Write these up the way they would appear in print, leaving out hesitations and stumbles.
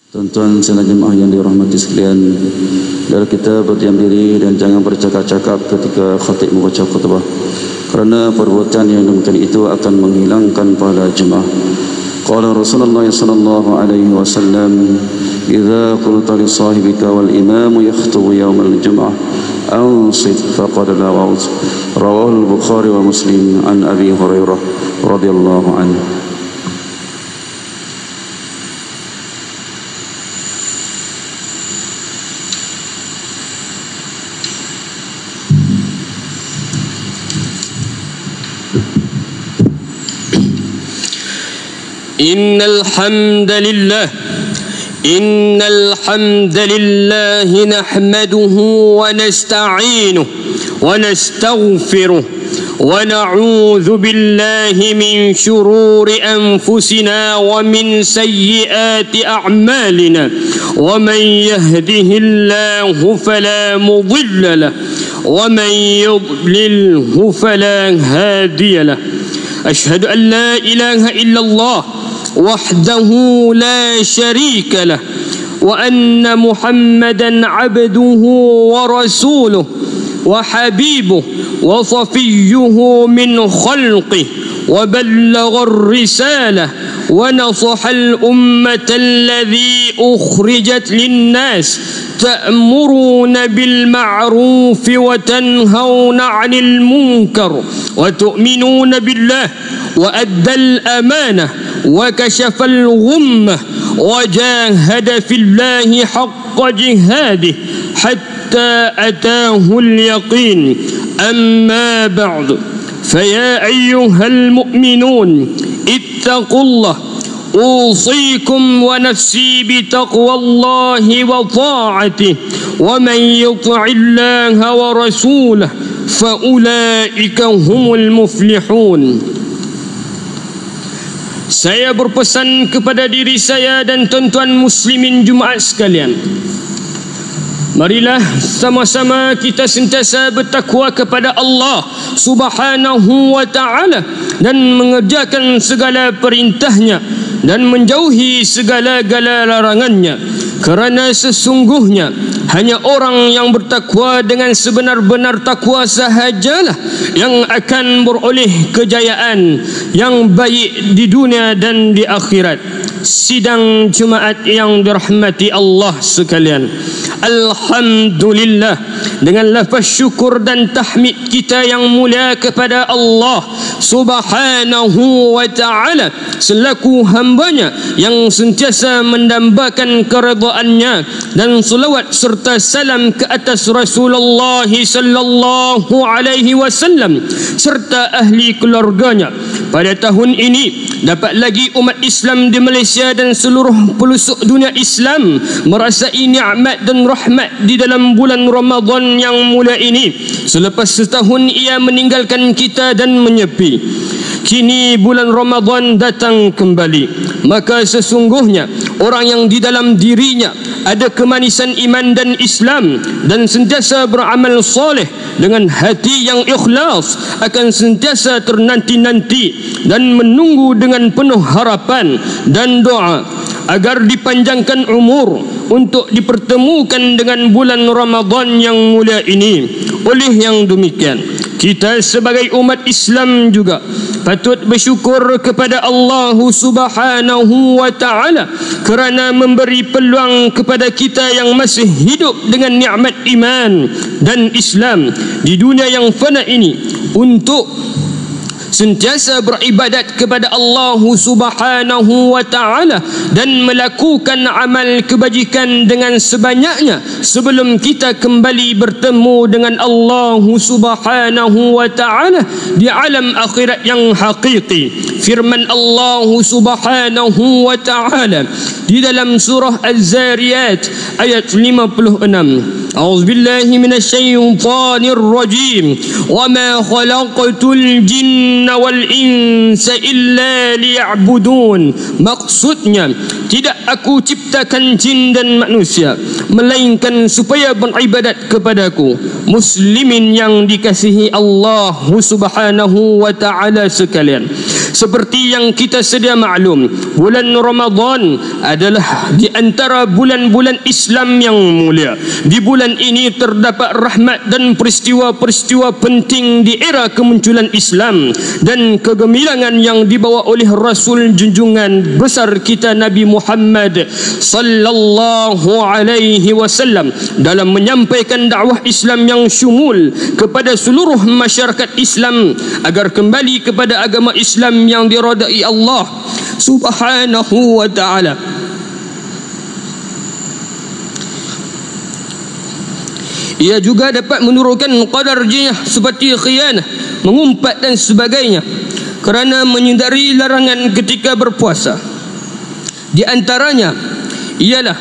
Tuan-tuan saudara jemaah yang dirahmati sekalian, biar kita berdiam diri dan jangan bercakap-cakap ketika khatib membaca khutbah, kerana perbuatan yang demikian itu akan menghilangkan pahala jemaah. Qala Rasulullah sallallahu alaihi wasallam, "Idza qulta li sahibika wal imam yakhutubu yawm al-jum'ah, ansit faqad lawaz." Rawahu al-Bukhari wa Muslim an Abi Hurairah radhiyallahu anhu. إن الحمد لله نحمده ونستعينه ونستغفره ونعوذ بالله من شرور أنفسنا ومن سيئات أعمالنا ومن يهده الله فلا مضل له ومن يضلله فلا هادي له. أشهد أن لا إله إلا الله وحده لا شريك له وأن محمدا عبده ورسوله وحبيبه وصفيه من خلقه وبلغ الرسالة ونصح الأمة الذي أخرجت للناس تأمرون بالمعروف وتنهون عن المنكر وتؤمنون بالله وأدى الأمانة وكشف الغمة وجاهد في الله حق جهاده حتى أتاه اليقين. أما بعد، فيا أيها المؤمنون اتقوا الله، أوصيكم ونفسي بتقوى الله وطاعته، ومن يطع الله ورسوله فأولئك هم المفلحون. Saya berpesan kepada diri saya dan tuan-tuan muslimin Jumaat sekalian, marilah sama-sama kita sentiasa bertakwa kepada Allah Subhanahu wa ta'ala dan mengerjakan segala perintahnya dan menjauhi segala-gala larangannya, kerana sesungguhnya hanya orang yang bertakwa dengan sebenar-benar takwa sahajalah yang akan beroleh kejayaan yang baik di dunia dan di akhirat. Sidang Jumaat yang dirahmati Allah sekalian, alhamdulillah, dengan lafaz syukur dan tahmid kita yang mulia kepada Allah Subhanahu wa ta'ala selaku hambanya yang sentiasa mendambakan keredaannya, dan selawat serta salam ke atas Rasulullah sallallahu alaihi wasallam serta ahli keluarganya. Pada tahun ini dapat lagi umat Islam di Malaysia dan seluruh pelosok dunia Islam merasai nikmat dan rahmat di dalam bulan Ramadan yang mulia ini. Selepas setahun ia meninggalkan kita dan menyepi, kini bulan Ramadan datang kembali. Maka sesungguhnya orang yang di dalam dirinya ada kemanisan iman dan Islam dan sentiasa beramal soleh dengan hati yang ikhlas akan sentiasa ternanti-nanti dan menunggu dengan penuh harapan dan doa agar dipanjangkan umur untuk dipertemukan dengan bulan Ramadan yang mulia ini. Oleh yang demikian, kita sebagai umat Islam juga patut bersyukur kepada Allah Subhanahu wa ta'ala kerana memberi peluang kepada kita yang masih hidup dengan nikmat iman dan Islam di dunia yang fana ini untuk sentiasa beribadat kepada Allah Subhanahu wa ta'ala dan melakukan amal kebajikan dengan sebanyaknya sebelum kita kembali bertemu dengan Allah Subhanahu wa ta'ala di alam akhirat yang hakiki. Firman Allah Subhanahu wa ta'ala di dalam surah Az-Zariyat ayat 56, A'udzubillahi minasyaitonir rajim. Wa ma khalaqatul jinna wal insa illa liya'budun. Maksudnya, tidak aku ciptakan jin dan manusia melainkan supaya beribadat kepadaku. Muslimin yang dikasihi Allah Subhanahu wa ta'ala sekalian, Seperti yang kita sedia maklum, bulan Ramadan adalah di antara bulan-bulan Islam yang mulia. Di bulan ini terdapat rahmat dan peristiwa-peristiwa penting di era kemunculan Islam dan kegemilangan yang dibawa oleh Rasul junjungan besar kita Nabi Muhammad sallallahu alaihi wasallam dalam menyampaikan dakwah Islam yang syumul kepada seluruh masyarakat Islam agar kembali kepada agama Islam yang diridai Allah Subhanahu wa ta'ala. Ia juga dapat menurunkan qadar jinnah seperti khianah, mengumpat dan sebagainya kerana menyedari larangan ketika berpuasa. Di antaranya ialah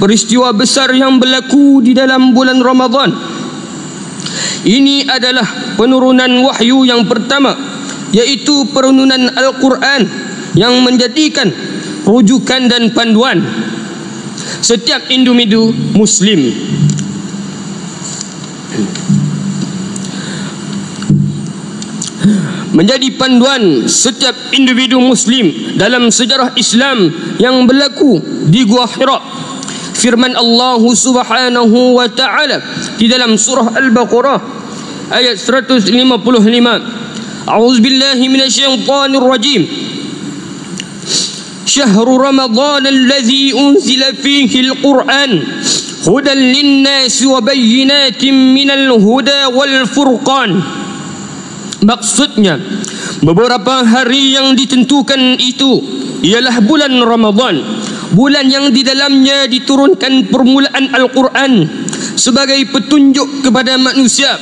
peristiwa besar yang berlaku di dalam bulan Ramadan. Ini adalah penurunan wahyu yang pertama, iaitu penurunan Al-Quran yang menjadikan rujukan dan panduan setiap individu Muslim. Menjadi panduan setiap individu Muslim dalam sejarah Islam yang berlaku di Gua Hira. Firman Allah Subhanahu wa ta'ala di dalam surah Al-Baqarah ayat 155. A'udzubillahi minasyaitonir rajim. Syahrul Ramadan allazi unzila fihi al-Qur'an hudan lin-nasi wa bayyinatin minal huda wal furqan. Maksudnya, beberapa hari yang ditentukan itu ialah bulan Ramadan, bulan yang di dalamnya diturunkan permulaan Al-Quran sebagai petunjuk kepada manusia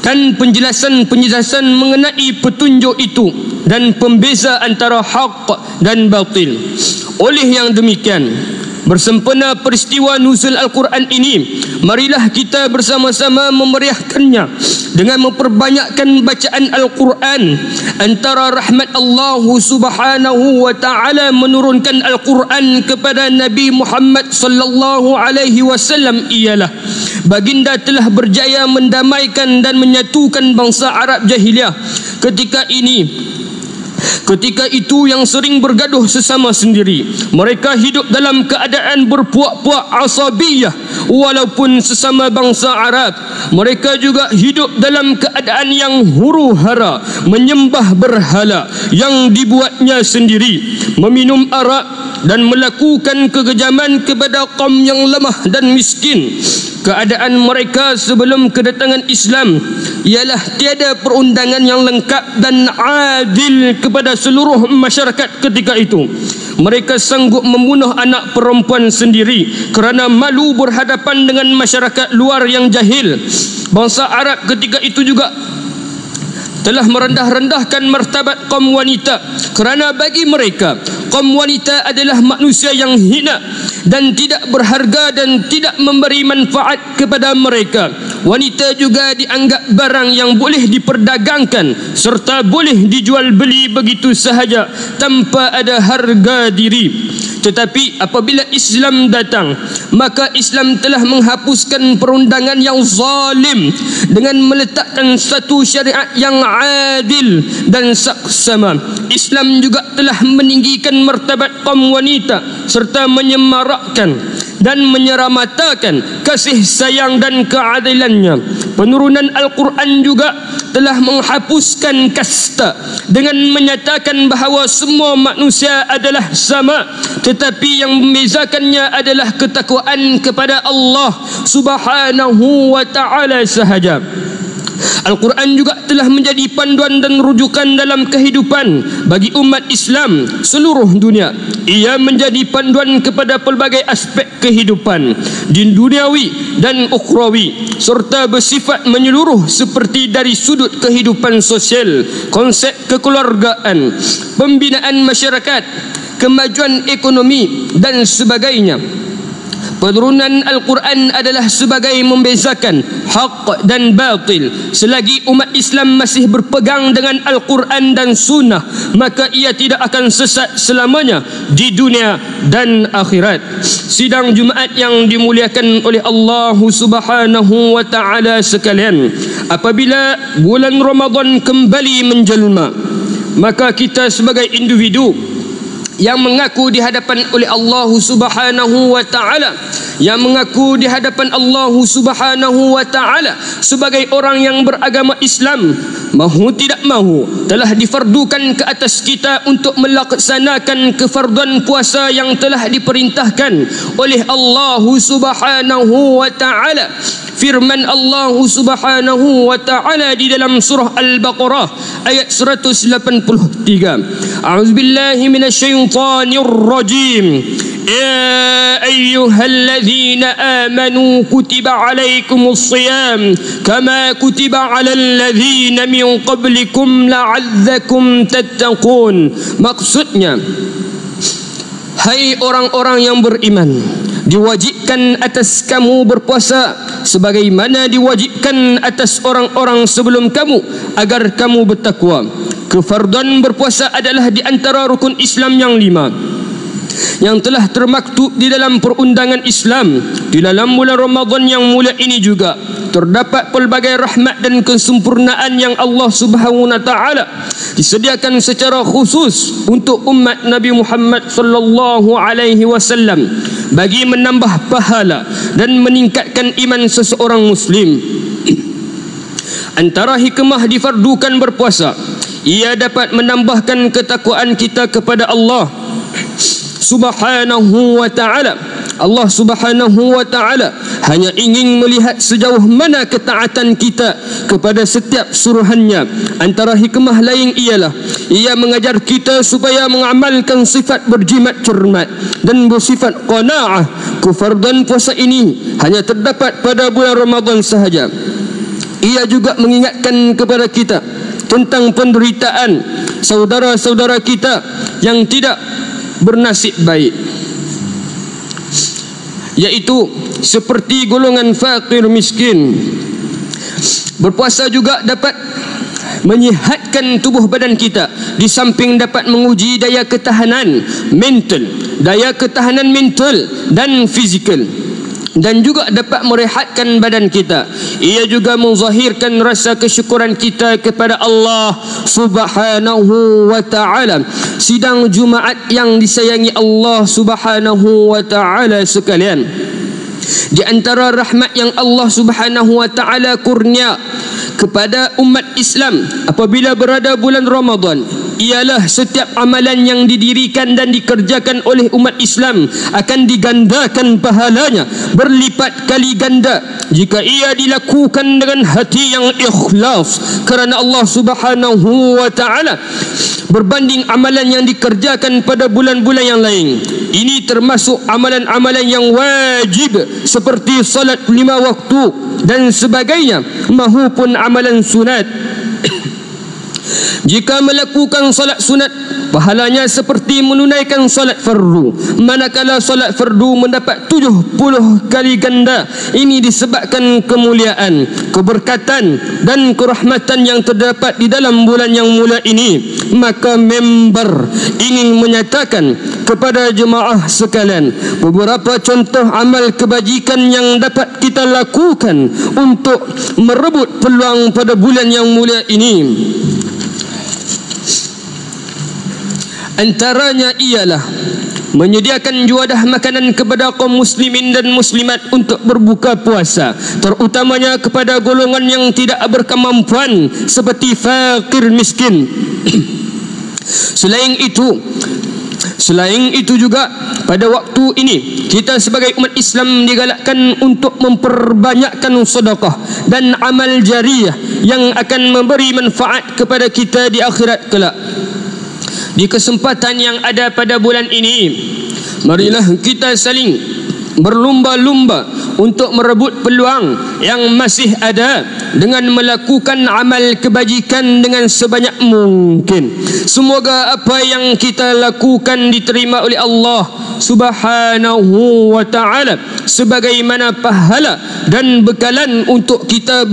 dan penjelasan mengenai petunjuk itu dan pembeza antara hak dan batil. Oleh yang demikian, bersempena peristiwa nuzul Al-Quran ini, marilah kita bersama-sama memeriahkannya dengan memperbanyakkan bacaan Al-Quran. Antara rahmat Allah Subhanahu wa ta'ala menurunkan Al-Quran kepada Nabi Muhammad sallallahu alaihi wasallam ialah baginda telah berjaya mendamaikan dan menyatukan bangsa Arab jahiliah ketika itu yang sering bergaduh sesama sendiri. Mereka hidup dalam keadaan berpuak-puak asabiyah walaupun sesama bangsa Arab. Mereka juga hidup dalam keadaan yang huru-hara, menyembah berhala yang dibuatnya sendiri, meminum arak dan melakukan kekejaman kepada kaum yang lemah dan miskin. Keadaan mereka sebelum kedatangan Islam ialah tiada perundangan yang lengkap dan adil kepada seluruh masyarakat ketika itu. Mereka sanggup membunuh anak perempuan sendiri kerana malu berhadapan dengan masyarakat luar yang jahil. Bangsa Arab ketika itu juga telah merendah-rendahkan martabat kaum wanita kerana bagi mereka kaum wanita adalah manusia yang hina dan tidak berharga dan tidak memberi manfaat kepada mereka. Wanita juga dianggap barang yang boleh diperdagangkan serta boleh dijual beli begitu sahaja tanpa ada harga diri. Tetapi apabila Islam datang, maka Islam telah menghapuskan perundangan yang zalim dengan meletakkan satu syariat yang adil dan saksama. Islam juga telah meninggikan martabat kaum wanita serta menyemarakkan dan menyeramatakan kasih sayang dan keadilannya. Penurunan Al-Quran juga telah menghapuskan kasta dengan menyatakan bahawa semua manusia adalah sama, tetapi yang membezakannya adalah ketakwaan kepada Allah Subhanahu wa ta'ala sahaja. Al-Quran juga telah menjadi panduan dan rujukan dalam kehidupan bagi umat Islam seluruh dunia. Ia menjadi panduan kepada pelbagai aspek kehidupan di duniawi dan ukhrawi serta bersifat menyeluruh seperti dari sudut kehidupan sosial, konsep kekeluargaan, pembinaan masyarakat, kemajuan ekonomi dan sebagainya. Penurunan Al-Quran adalah sebagai membezakan hak dan batil. Selagi umat Islam masih berpegang dengan Al-Quran dan Sunnah, maka ia tidak akan sesat selamanya di dunia dan akhirat. Sidang Jumaat yang dimuliakan oleh Allah Subhanahu wa ta'ala sekalian, apabila bulan Ramadan kembali menjelma, maka kita sebagai individu yang mengaku di hadapan oleh Allah Subhanahu wa taala, yang mengaku di hadapan Allah Subhanahu wa taala sebagai orang yang beragama Islam, mahu tidak mahu telah difardukan ke atas kita untuk melaksanakan kefarduan puasa yang telah diperintahkan oleh Allah Subhanahu wa taala. Firman Allah Subhanahu wa taala di dalam surah Al-Baqarah ayat 183. A'udzubillahi minasyaitonir rajim. Ya ayyuhalladzina amanu kutiba alaikumus shiyam kama kutiba alal ladzina min qablikum la'allakum tattaqun. Maksudnya, hai orang-orang yang beriman, diwajibkan atas kamu berpuasa sebagaimana diwajibkan atas orang-orang sebelum kamu agar kamu bertakwa. Kefarduan berpuasa adalah di antara rukun Islam yang 5 yang telah termaktub di dalam perundangan Islam. Di dalam bulan Ramadan yang mulia ini juga terdapat pelbagai rahmat dan kesempurnaan yang Allah Subhanahu wa taala disediakan secara khusus untuk umat Nabi Muhammad sallallahu alaihi wasallam bagi menambah pahala dan meningkatkan iman seseorang muslim. Antara hikmah difardukan berpuasa, ia dapat menambahkan ketakwaan kita kepada Allah Subhanahu wa ta'ala. Allah Subhanahu wa ta'ala hanya ingin melihat sejauh mana ketaatan kita kepada setiap suruhannya. Antara hikmah lain ialah ia mengajar kita supaya mengamalkan sifat berjimat cermat dan bersifat qanaah. Kefarduan puasa ini hanya terdapat pada bulan Ramadan sahaja. Ia juga mengingatkan kepada kita tentang penderitaan saudara-saudara kita yang tidak bernasib baik, yaitu seperti golongan fakir miskin. Berpuasa juga dapat menyihatkan tubuh badan kita, di samping dapat menguji daya ketahanan mental dan fizikal, dan juga dapat merehatkan badan kita. Ia juga menzahirkan rasa kesyukuran kita kepada Allah Subhanahu wa taala. Sidang Jumaat yang disayangi Allah Subhanahu wa taala sekalian, di antara rahmat yang Allah Subhanahu wa taala kurnia kepada umat Islam apabila berada bulan Ramadan ialah setiap amalan yang didirikan dan dikerjakan oleh umat Islam akan digandakan pahalanya berlipat kali ganda jika ia dilakukan dengan hati yang ikhlas kerana Allah Subhanahu wa taala berbanding amalan yang dikerjakan pada bulan-bulan yang lain. Ini termasuk amalan-amalan yang wajib seperti salat 5 waktu dan sebagainya maupun amalan sunat. Jika melakukan salat sunat, pahalanya seperti menunaikan salat fardu, manakala salat fardu mendapat 70 kali ganda. Ini disebabkan kemuliaan, keberkatan dan kerahmatan yang terdapat di dalam bulan yang mulia ini. Maka member ingin menyatakan kepada jemaah sekalian beberapa contoh amal kebajikan yang dapat kita lakukan untuk merebut peluang pada bulan yang mulia ini. Antaranya ialah menyediakan juadah makanan kepada kaum muslimin dan muslimat untuk berbuka puasa, terutamanya kepada golongan yang tidak berkemampuan seperti fakir miskin. Selain itu juga pada waktu ini kita sebagai umat Islam digalakkan untuk memperbanyakkan sedekah dan amal jariyah yang akan memberi manfaat kepada kita di akhirat kelak. Di kesempatan yang ada pada bulan ini, marilah kita saling berlumba-lumba untuk merebut peluang yang masih ada dengan melakukan amal kebajikan dengan sebanyak mungkin. Semoga apa yang kita lakukan diterima oleh Allah Subhanahu wa ta'ala sebagaimana pahala dan bekalan untuk kita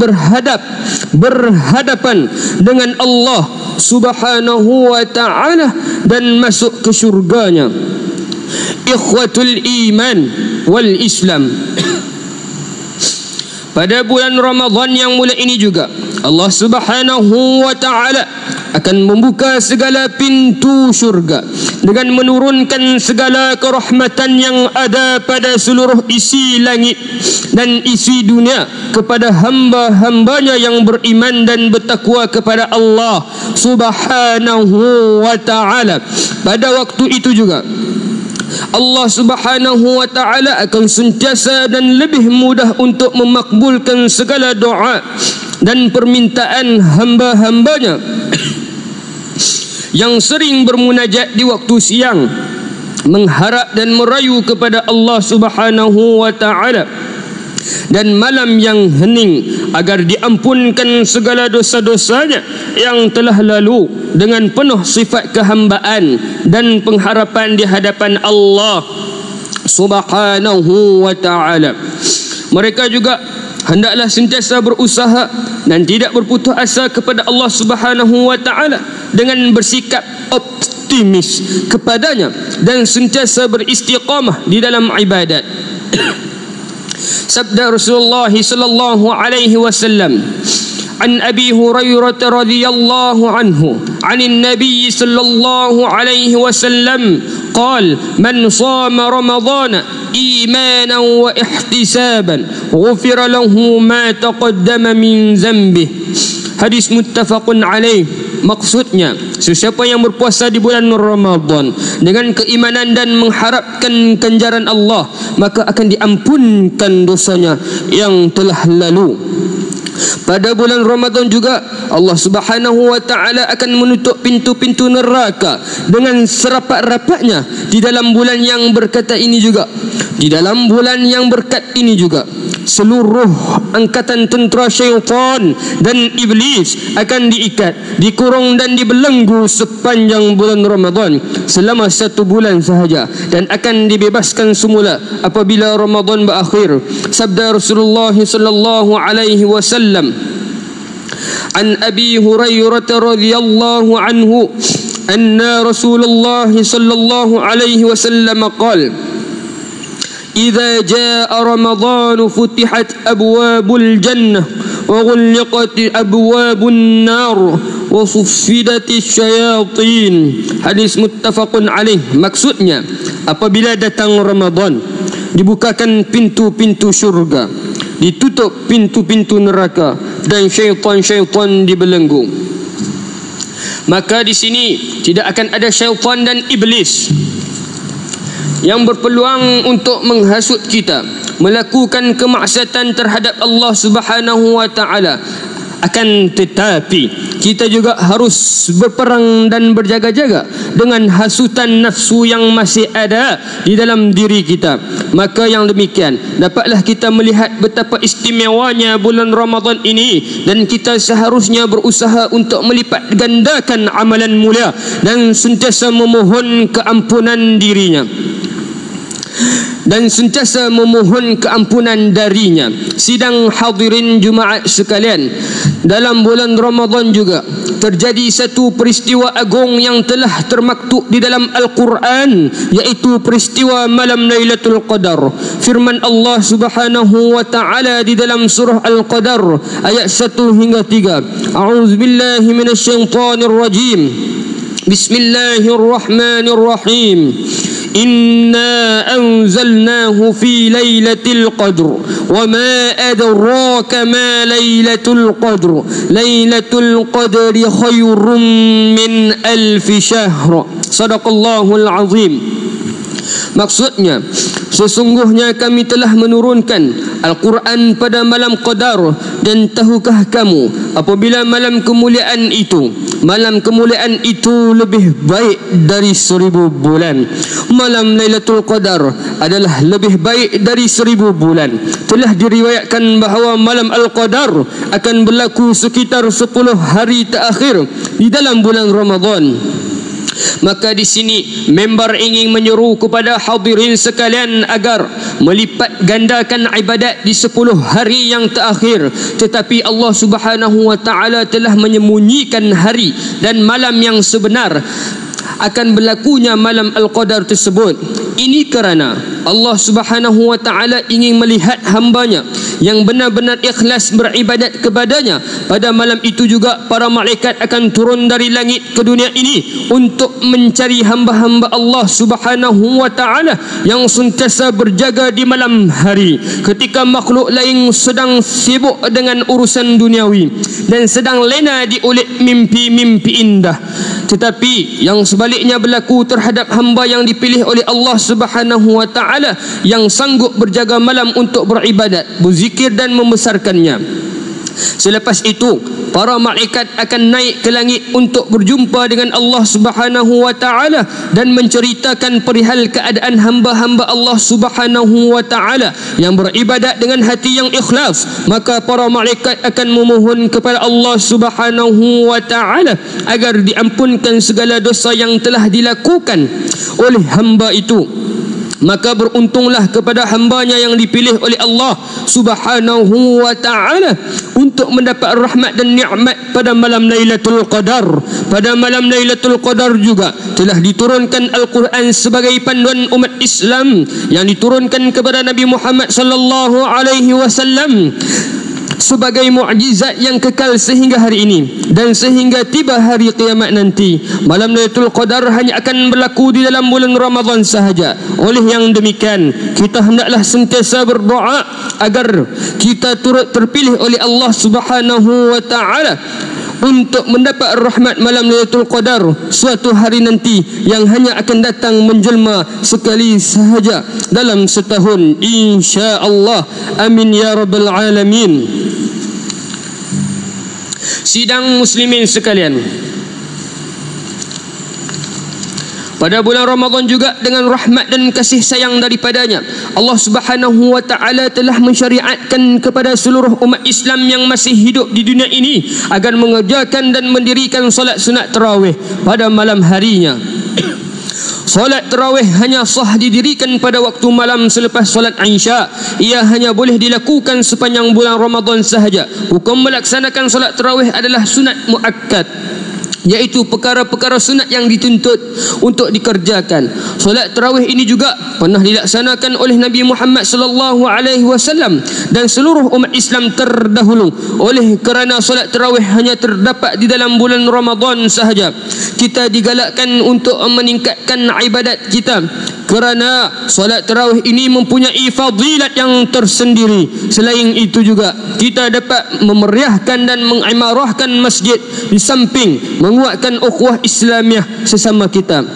berhadapan dengan Allah Subhanahu wa ta'ala dan masuk ke syurganya. Ikhwatul iman wal Islam, pada bulan Ramadan yang mulia ini juga Allah Subhanahu wa ta'ala akan membuka segala pintu syurga dengan menurunkan segala kerahmatan yang ada pada seluruh isi langit dan isi dunia kepada hamba-hambanya yang beriman dan bertakwa kepada Allah Subhanahu wa ta'ala. Pada waktu itu juga Allah Subhanahu wa ta'ala akan sentiasa dan lebih mudah untuk memakbulkan segala doa dan permintaan hamba-hambanya yang sering bermunajat di waktu siang, mengharap dan merayu kepada Allah Subhanahu wa ta'ala, dan malam yang hening agar diampunkan segala dosa-dosanya yang telah lalu dengan penuh sifat kehambaan dan pengharapan di hadapan Allah Subhanahu wa ta'ala. Mereka juga hendaklah sentiasa berusaha dan tidak berputus asa kepada Allah Subhanahu wa ta'ala dengan bersikap optimis kepadanya dan sentiasa beristiqamah di dalam ibadat. Sabda Rasulullah sallallahu alaihi wasallam an Abi Hurairah radhiyallahu anhu anin Nabi sallallahu alaihi wasallam قال من صام رمضان إيمانا واحتسابا غفر له ما تقدم من ذنبه. Hadis muttafaqun alaih. Maksudnya, sesiapa yang berpuasa di bulan Ramadan dengan keimanan dan mengharapkan ganjaran Allah, maka akan diampunkan dosanya yang telah lalu. Pada bulan Ramadan juga Allah Subhanahu wa ta'ala akan menutup pintu-pintu neraka dengan serapat-rapatnya. Di dalam bulan yang berkata ini juga, di dalam bulan yang berkat ini juga, seluruh angkatan tentera syaitan dan iblis akan diikat, dikurung dan dibelenggu sepanjang bulan Ramadan selama 1 bulan sahaja, dan akan dibebaskan semula apabila Ramadan berakhir. Sabda Rasulullah sallallahu alaihi wasallam an Abi Hurairah radhiyallahu anhu anna Rasulullah sallallahu alaihi wasallam qala إذا جاء رمضان فتحت أبواب الجنة وغلقت أبواب النار وصفدت الشياطين. Hadis muttafaqun alaih. Maksudnya, apabila datang Ramadan, dibukakan pintu-pintu syurga, ditutup pintu-pintu neraka, dan syaitan-syaitan dibelenggu. Maka di sini tidak akan ada syaitan dan iblis yang berpeluang untuk menghasut kita melakukan kemaksiatan terhadap Allah Subhanahu wa ta'ala. Akan tetapi kita juga harus berperang dan berjaga-jaga dengan hasutan nafsu yang masih ada di dalam diri kita. Maka yang demikian dapatlah kita melihat betapa istimewanya bulan Ramadan ini, dan kita seharusnya berusaha untuk melipat gandakan amalan mulia dan sentiasa memohon keampunan dirinya dan sentiasa memohon keampunan darinya. Sidang hadirin Jumaat sekalian, dalam bulan Ramadan juga terjadi satu peristiwa agung yang telah termaktub di dalam Al-Quran, yaitu peristiwa malam Lailatul Qadar. Firman Allah Subhanahu wa ta'ala di dalam surah Al-Qadar ayat 1 hingga 3. A'udzubillahi minasyaitonir rajim. Bismillahirrahmanirrahim. Inna anzalnahu fi lailatul qadr wa ma adraka ma lailatul qadr lailatul qadri khairum min alfi syahr. Sadaqallahul azim. Maksudnya, sesungguhnya kami telah menurunkan Al-Quran pada malam Qadar, dan tahukah kamu apabila malam kemuliaan itu lebih baik dari 1000 bulan. Malam Lailatul Qadar adalah lebih baik dari 1000 bulan. Telah diriwayatkan bahawa malam Al-Qadar akan berlaku sekitar 10 hari terakhir di dalam bulan Ramadan. Maka di sini member ingin menyeru kepada hadirin sekalian agar melipat gandakan ibadat di 10 hari yang terakhir. Tetapi Allah Subhanahu wa ta'ala telah menyembunyikan hari dan malam yang sebenar akan berlakunya malam Al-Qadar tersebut. Ini kerana Allah Subhanahu wa ta'ala ingin melihat hambanya yang benar-benar ikhlas beribadat kepadanya. Pada malam itu juga para malaikat akan turun dari langit ke dunia ini untuk mencari hamba-hamba Allah Subhanahu wa ta'ala yang sentiasa berjaga di malam hari ketika makhluk lain sedang sibuk dengan urusan duniawi dan sedang lena diulit mimpi-mimpi indah. Tetapi yang sebaliknya berlaku terhadap hamba yang dipilih oleh Allah Subhanahu wa ta'ala yang sanggup berjaga malam untuk beribadat, berzikir dan membesarkannya. Selepas itu para malaikat akan naik ke langit untuk berjumpa dengan Allah Subhanahu wa ta'ala dan menceritakan perihal keadaan hamba-hamba Allah Subhanahu wa ta'ala yang beribadat dengan hati yang ikhlas. Maka para malaikat akan memohon kepada Allah Subhanahu wa ta'ala agar diampunkan segala dosa yang telah dilakukan oleh hamba itu. Maka beruntunglah kepada hambanya yang dipilih oleh Allah Subhanahu wa ta'ala untuk mendapat rahmat dan nikmat pada malam Lailatul Qadar. Pada malam Lailatul Qadar juga telah diturunkan Al-Quran sebagai panduan umat Islam yang diturunkan kepada Nabi Muhammad sallallahu alaihi wasallam sebagai mukjizat yang kekal sehingga hari ini dan sehingga tiba hari kiamat nanti. Malam Lailatul Qadar hanya akan berlaku di dalam bulan Ramadan sahaja. Oleh yang demikian, kita hendaklah sentiasa berdoa agar kita turut terpilih oleh Allah Subhanahu wa ta'ala untuk mendapat rahmat malam Lailatul Qadar suatu hari nanti yang hanya akan datang menjelma sekali sahaja dalam setahun, insya-Allah. Amin ya rabbal alamin. Sidang muslimin sekalian, pada bulan Ramadan juga dengan rahmat dan kasih sayang daripadanya, Allah Subhanahu wa ta'ala telah mensyariatkan kepada seluruh umat Islam yang masih hidup di dunia ini agar mengerjakan dan mendirikan solat sunat tarawih pada malam harinya. Solat tarawih hanya sah didirikan pada waktu malam selepas solat Isya. Ia hanya boleh dilakukan sepanjang bulan Ramadan sahaja. Hukum melaksanakan solat tarawih adalah sunat muakkad, iaitu perkara-perkara sunat yang dituntut untuk dikerjakan. Solat tarawih ini juga pernah dilaksanakan oleh Nabi Muhammad sallallahu alaihi wasallam dan seluruh umat Islam terdahulu. Oleh kerana solat tarawih hanya terdapat di dalam bulan Ramadan sahaja, kita digalakkan untuk meningkatkan ibadat kita kerana solat tarawih ini mempunyai fadilat yang tersendiri. Selain itu juga kita dapat memeriahkan dan mengimarahkan masjid di samping menguatkan ukhuwah Islamiah sesama kita.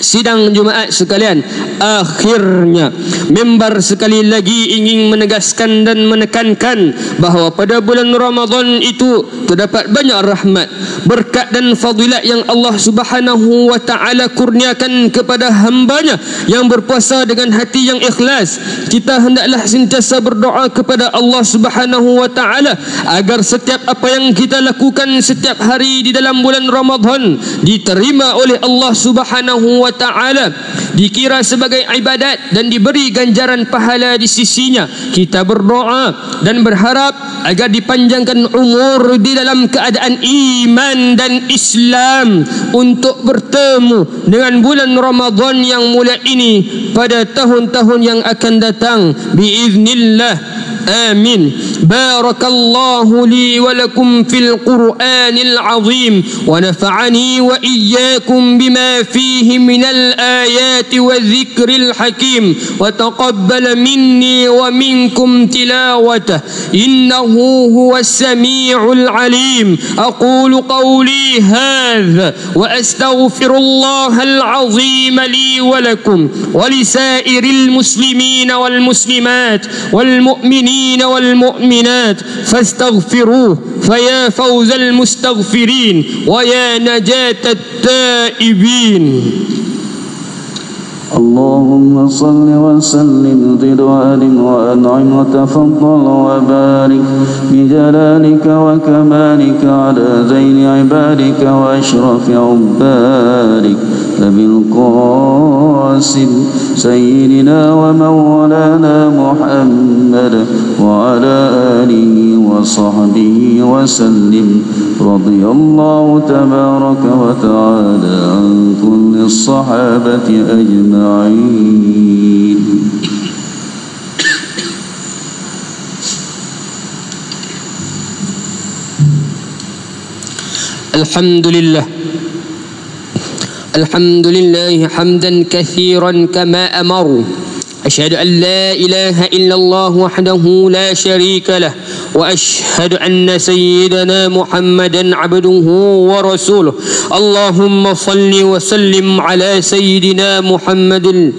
Sidang Jumaat sekalian, akhirnya mimbar sekali lagi ingin menegaskan dan menekankan bahawa pada bulan Ramadan itu terdapat banyak rahmat, berkat dan fadilat yang Allah Subhanahu wa ta'ala kurniakan kepada hambanya yang berpuasa dengan hati yang ikhlas. Kita hendaklah sentiasa berdoa kepada Allah Subhanahu wa ta'ala agar setiap apa yang kita lakukan setiap hari di dalam bulan Ramadan diterima oleh Allah Subhanahu wa ta'ala, dikira sebagai ibadat dan diberi ganjaran pahala di sisinya. Kita berdoa dan berharap agar dipanjangkan umur di dalam keadaan iman dan Islam untuk bertemu dengan bulan Ramadan yang mulia ini pada tahun-tahun yang akan datang biiznillah. آمين. بارك الله لي ولكم في القرآن العظيم ونفعني وإياكم بما فيه من الآيات والذكر الحكيم وتقبل مني ومنكم تلاوته إنه هو السميع العليم. أقول قولي هذا وأستغفر الله العظيم لي ولكم ولسائر المسلمين والمسلمات والمؤمنين والمؤمنات فاستغفروه فيا فوز المستغفرين ويا نجاة التائبين. اللهم صل وسلم زد وأنعم وأنعم وتفضل وبارك بجلالك وكمالك على زين عبادك وأشرف عبادك أبي القاسم سيدنا ومولانا محمد وعلى آله وصحبه وسلم رضي الله تبارك وتعالى عن كل الصحابة أجمعين. الحمد لله حمدا كثيرا كما أمر. أشهد أن لا إله إلا الله وحده لا شريك له، وأشهد أن سيدنا محمدا عبده ورسوله. اللهم صل وسلم على سيدنا محمد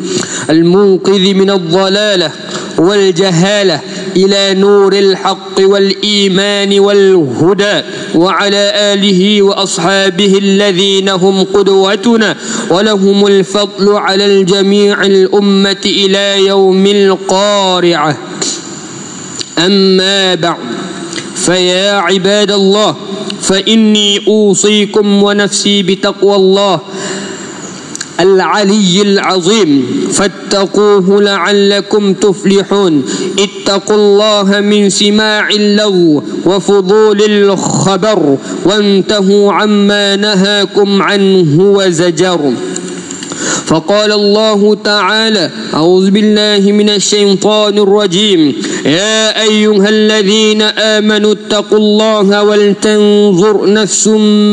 المنقذ من الضلالة والجهالة إلى نور الحق والإيمان والهدى، وعلى آله وأصحابه الذين هم قدوتنا ولهم الفضل على الجميع الأمة إلى يوم القارعة. أما بعد، فيا عباد الله، فإني أوصيكم ونفسي بتقوى الله العلي العظيم، فاتقوه لعلكم تفلحون. اتقوا الله من سماع اللغو وفضول الخبر، وانتهوا عما نهاكم عنه وزجر. فقال الله تعالى: أعوذ بالله من الشيطان الرجيم: يا أيها الذين آمنوا اتقوا الله ولتنظر نفس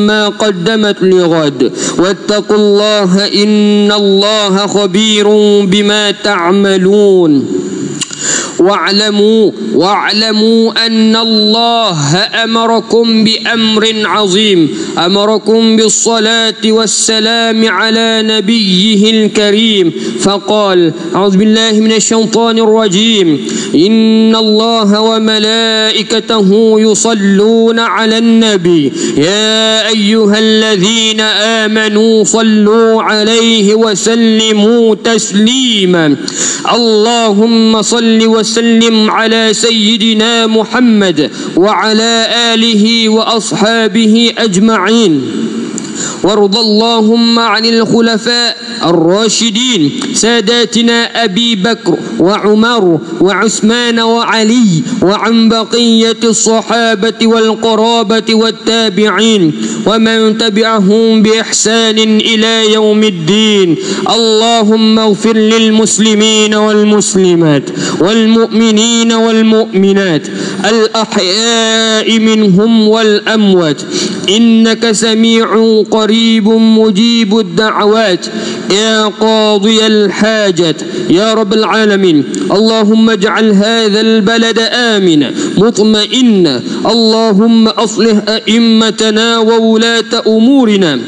ما قدمت لغد واتقوا الله إن الله خبير بما تعملون. واعلموا أن الله أمركم بأمر عظيم، أمركم بالصلاة والسلام على نبيه الكريم، فقال: أعوذ بالله من الشيطان الرجيم: إن الله وملائكته يصلون على النبي يا أيها الذين آمنوا صلوا عليه وسلموا تسليما. اللهم صل وسلم على سيدنا محمد وعلى آله وأصحابه أجمعين. وارض اللهم عن الخلفاء الراشدين ساداتنا أبي بكر وعمر وعثمان وعلي، وعن بقية الصحابة والقرابة والتابعين ومن تبعهم بإحسان إلى يوم الدين. اللهم اغفر للمسلمين والمسلمات والمؤمنين والمؤمنات الأحياء منهم والأموات، إنك سميع قريب مجيب الدعوات يا قاضي الحاجات يا رب العالمين. اللهم اجعل هذا البلد آمنا مطمئنا. اللهم أصلح أئمتنا وولاة أمورنا،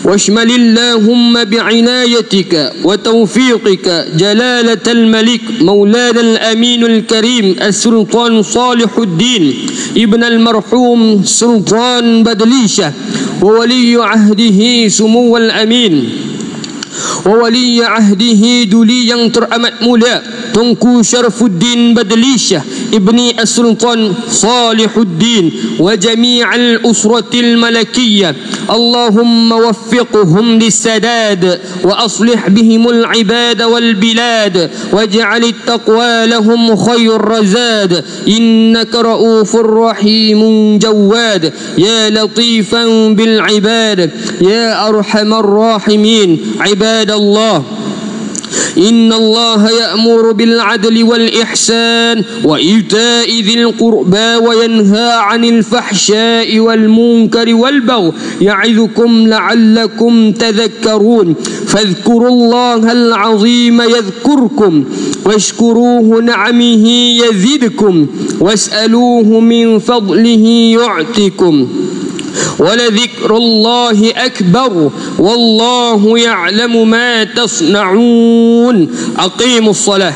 واشمل اللهم بعنايتك وتوفيقك جلالة الملك مولانا الأمين الكريم السلطان صالح الدين ابن المرحوم سلطان بدليشة، وولي عهده سمو الأمين وولي عهده دولي yang teramat mulia Tunku Syarafuddin Badlisyah ibni As-Sultan Salihuddin wa jami'al usratil malakiyyah. Allahumma waffiqhum lissadad wa aslih bihimul ibad wal bilad waj'al at-taqwa lahum khayr razad. Innaka ra'ufur rahimun jawad ya latifan bil ibad ya arhamar rahimin. Ibadallah, إن الله يأمر بالعدل والإحسان وإيتاء ذي القربى وينهى عن الفحشاء والمنكر والبغي يعظكم لعلكم تذكرون. فاذكروا الله العظيم يذكركم واشكروه نعمه يزدكم واسألوه من فضله يعطكم. ولذكر الله أكبر والله يعلم ما تصنعون. أقيموا الصلاة.